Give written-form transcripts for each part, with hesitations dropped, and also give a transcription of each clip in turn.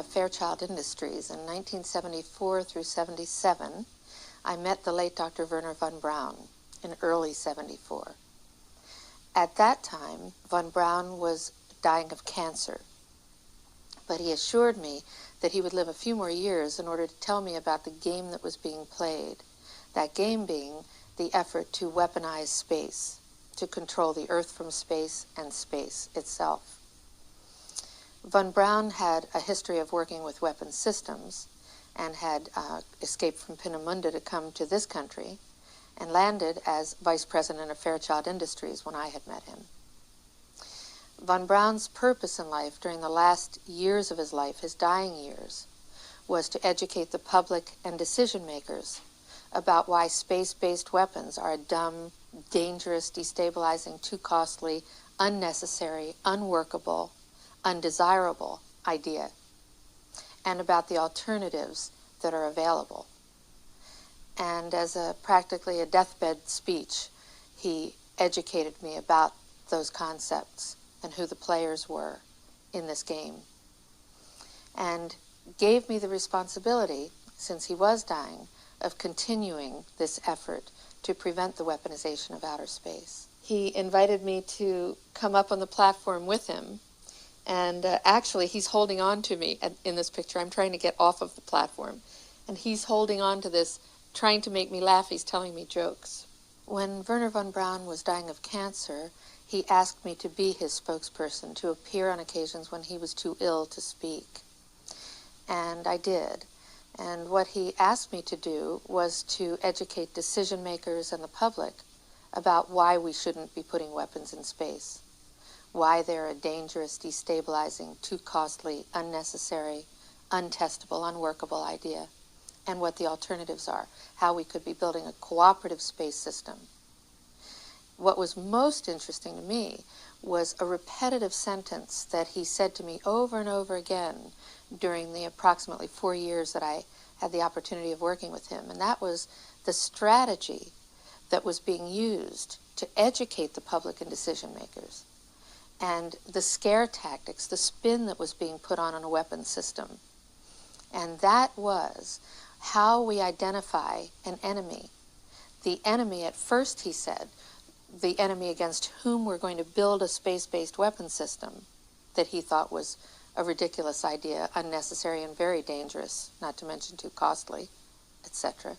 of Fairchild Industries in 1974 through 77, I met the late Dr. Wernher von Braun in early 74. At that time, von Braun was dying of cancer, but he assured me that he would live a few more years in order to tell me about the game that was being played, that game being the effort to weaponize space, to control the Earth from space and space itself. Von Braun had a history of working with weapons systems and had escaped from Peenemünde to come to this country and landed as vice president of Fairchild Industries when I had met him. Von Braun's purpose in life during the last years of his life, his dying years, was to educate the public and decision makers about why space-based weapons are a dumb, dangerous, destabilizing, too costly, unnecessary, unworkable, undesirable idea, and about the alternatives that are available. And as practically a deathbed speech, he educated me about those concepts and who the players were in this game, and gave me the responsibility, since he was dying, of continuing this effort to prevent the weaponization of outer space. He invited me to come up on the platform with him, and actually he's holding on to me in this picture. I'm trying to get off of the platform, and he's holding on to this, trying to make me laugh. He's telling me jokes. When Wernher von Braun was dying of cancer, he asked me to be his spokesperson, to appear on occasions when he was too ill to speak. And I did. And what he asked me to do was to educate decision makers and the public about why we shouldn't be putting weapons in space, why they're a dangerous, destabilizing, too costly, unnecessary, untestable, unworkable idea, and what the alternatives are, how we could be building a cooperative space system. What was most interesting to me was a repetitive sentence that he said to me over and over again during the approximately 4 years that I had the opportunity of working with him, and that was the strategy that was being used to educate the public and decision makers, and the scare tactics, the spin that was being put on a weapons system. And that was how we identify an enemy. The enemy, at first he said, the enemy against whom we're going to build a space-based weapons system that he thought was a ridiculous idea, unnecessary and very dangerous, not to mention too costly, etc.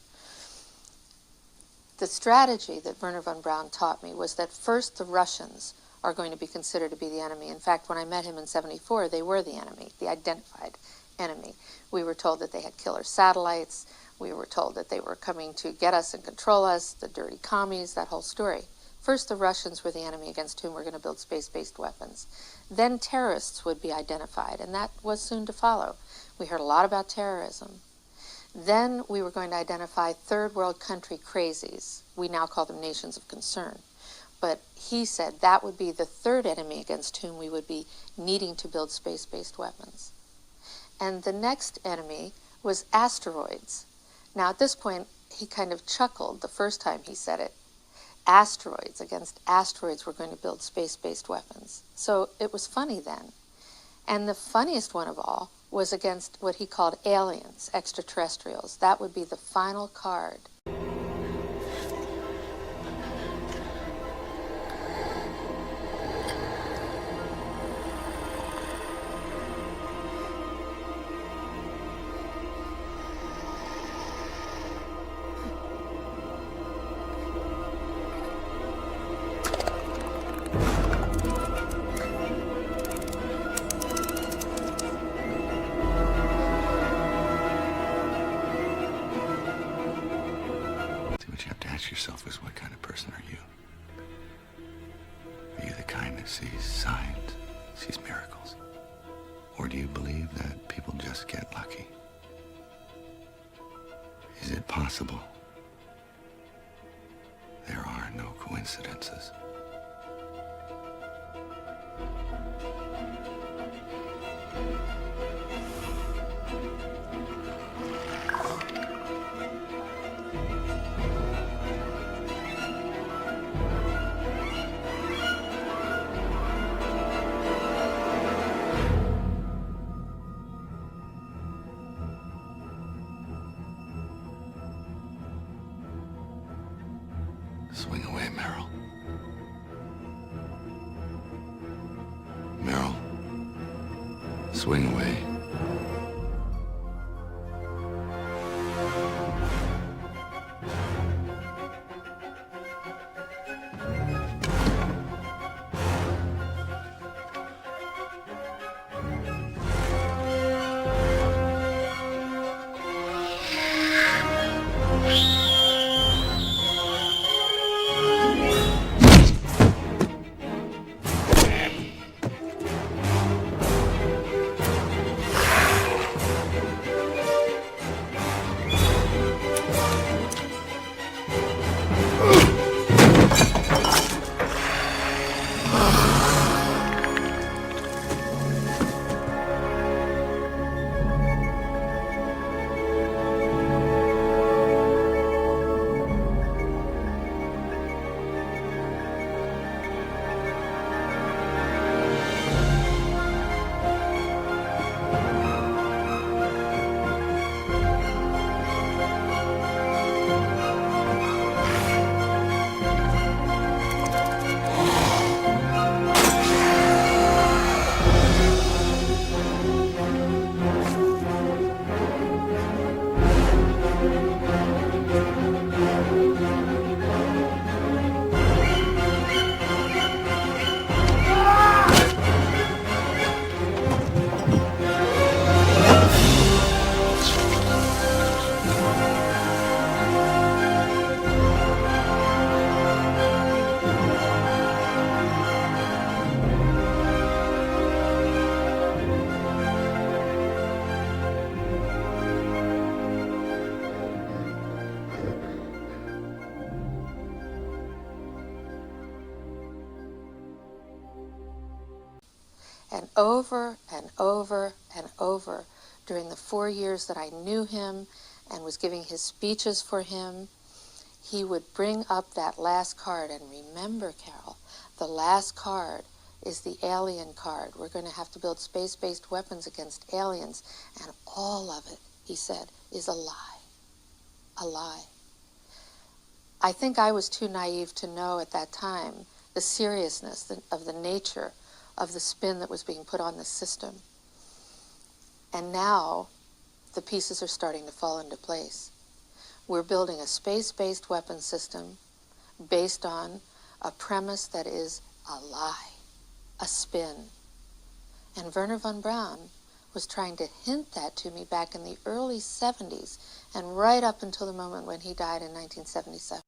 The strategy that Wernher von Braun taught me was that first the Russians are going to be considered to be the enemy. In fact, when I met him in 74, they were the enemy, the identified enemy. We were told that they had killer satellites. We were told that they were coming to get us and control us, the dirty commies, that whole story. First, the Russians were the enemy against whom we're going to build space-based weapons. Then terrorists would be identified, and that was soon to follow. We heard a lot about terrorism. Then we were going to identify third world country crazies. We now call them nations of concern. But he said that would be the third enemy against whom we would be needing to build space-based weapons. And the next enemy was asteroids. Now, at this point, he kind of chuckled the first time he said it. Asteroids, against asteroids, we're going to build space-based weapons. So it was funny then. And the funniest one of all was against what he called aliens, extraterrestrials. That would be the final card. Yourself is, what kind of person are you? Are you the kind that sees signs, sees miracles? Or do you believe that people just get lucky? Is it possible there are no coincidences? Swing away, Merrill. Merrill. Swing away. And over and over and over during the 4 years that I knew him and was giving his speeches for him, he would bring up that last card. And remember, Carol, the last card is the alien card. We're going to have to build space-based weapons against aliens. And all of it, he said, is a lie. A lie. I think I was too naive to know at that time the seriousness of the nature of the spin that was being put on the system. And now the pieces are starting to fall into place. We're building a space-based weapon system based on a premise that is a lie, a spin. And Wernher von Braun was trying to hint that to me back in the early 70s and right up until the moment when he died in 1977.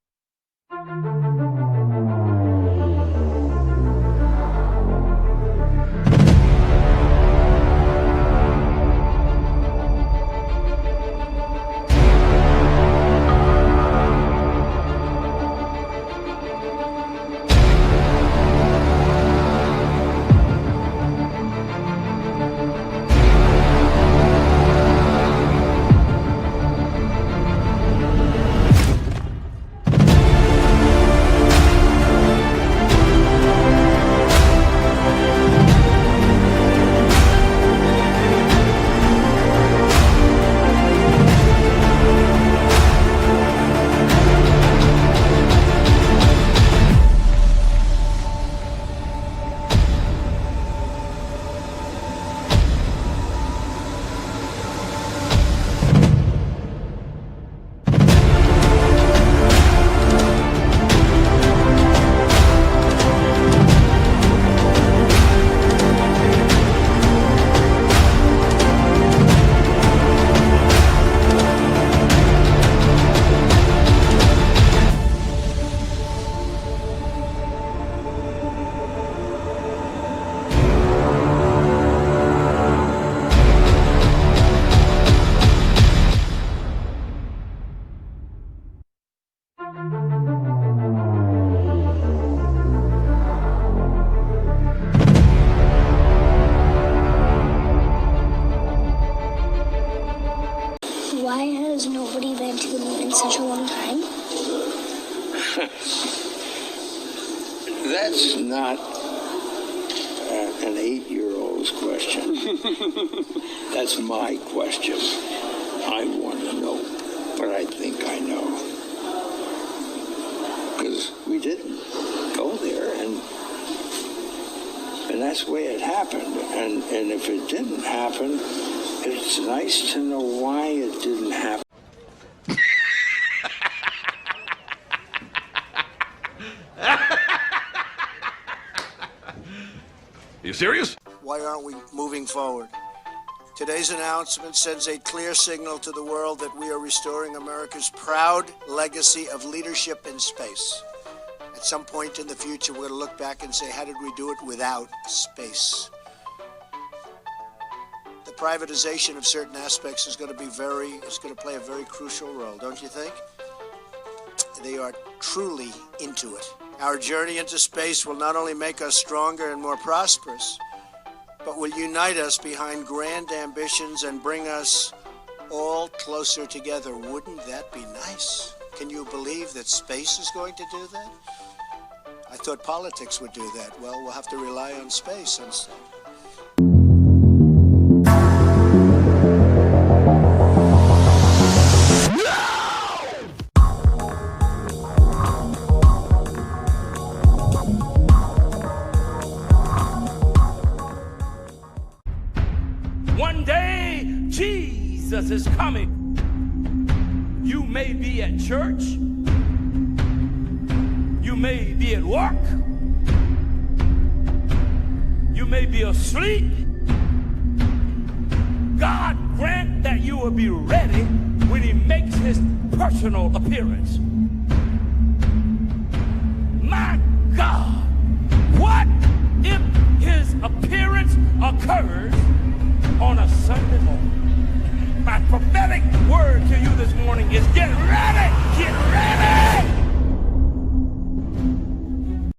Why has nobody been to the moon in such a long time? That's not an 8-year-old's question. That's my question. I want to know, but I think I know. Because that's the way it happened. And if it didn't happen, it's nice to know why it didn't happen. You serious? Why aren't we moving forward? Today's announcement sends a clear signal to the world that we are restoring America's proud legacy of leadership in space. At some point in the future, we're going to look back and say, how did we do it without space? The privatization of certain aspects is going to play a very crucial role, don't you think? They are truly into it. Our journey into space will not only make us stronger and more prosperous, but will unite us behind grand ambitions and bring us all closer together. Wouldn't that be nice? Can you believe that space is going to do that? I thought politics would do that. Well, we'll have to rely on space instead. One day, Jesus is coming. You may be at church. You may be at work. You may be asleep. God grant that you will be ready when he makes his personal appearance. My God, what if his appearance occurs on a Sunday morning? My prophetic word to you this morning is